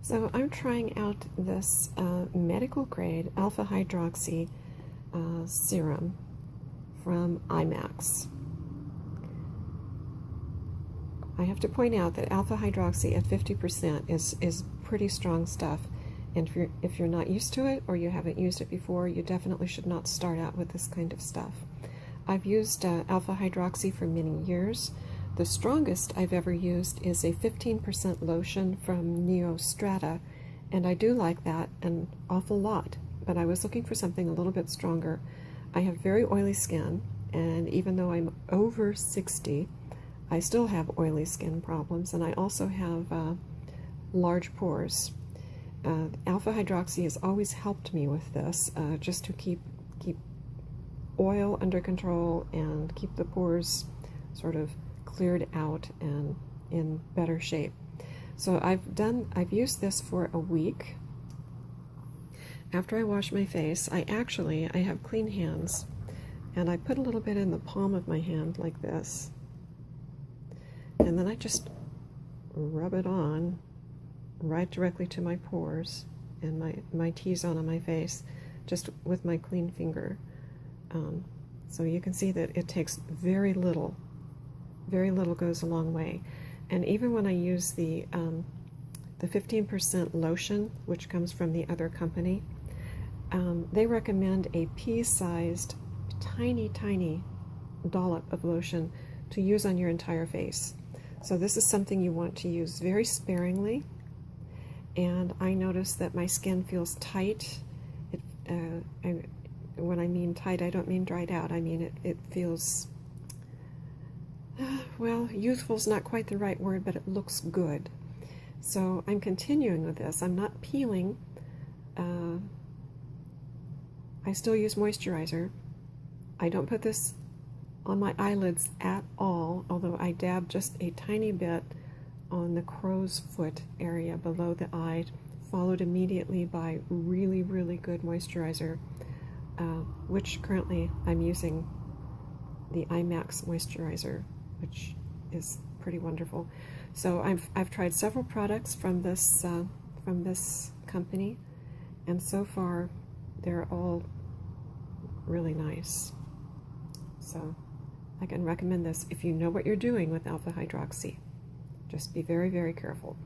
So I'm trying out this medical grade AHA-AlphaHydroxy serum from IMAX. I have to point out that ALpha-hydroxy at 50% is pretty strong stuff, and if you're not used to it or you haven't used it before, you definitely should not start out with this kind of stuff. I've used ALpha-hydroxy for many years. The strongest I've ever used is a 15% lotion from Neostrata, and I do like that an awful lot, but I was looking for something a little bit stronger. I have very oily skin, and even though I'm over 60, I still have oily skin problems, and I also have large pores. ALpha-hydroxy has always helped me with this, just to keep oil under control and keep the pores sort of cleared out and in better shape. So I've used this for a week. After I wash my face, I have clean hands, and I put a little bit in the palm of my hand like this, and then I just rub it on right directly to my pores and my T-zone on my face, just with my clean finger. So you can see that it takes very little goes a long way. And even when I use the 15% lotion, which comes from the other company, they recommend a pea-sized, tiny dollop of lotion to use on your entire face. So this is something you want to use very sparingly. And I notice that my skin feels tight. When I mean tight, I don't mean dried out. I mean it feels, well, youthful is not quite the right word, but it looks good. So I'm continuing with this. I'm not peeling. I still use moisturizer. I don't put this on my eyelids at all, although I dab just a tiny bit on the crow's foot area below the eye, followed immediately by really good moisturizer, which currently I'm using the IMAX moisturizer, which is pretty wonderful. So I've tried several products from this company, and so far they're all really nice. So I can recommend this if you know what you're doing with ALpha-hydroxy. Just be very careful.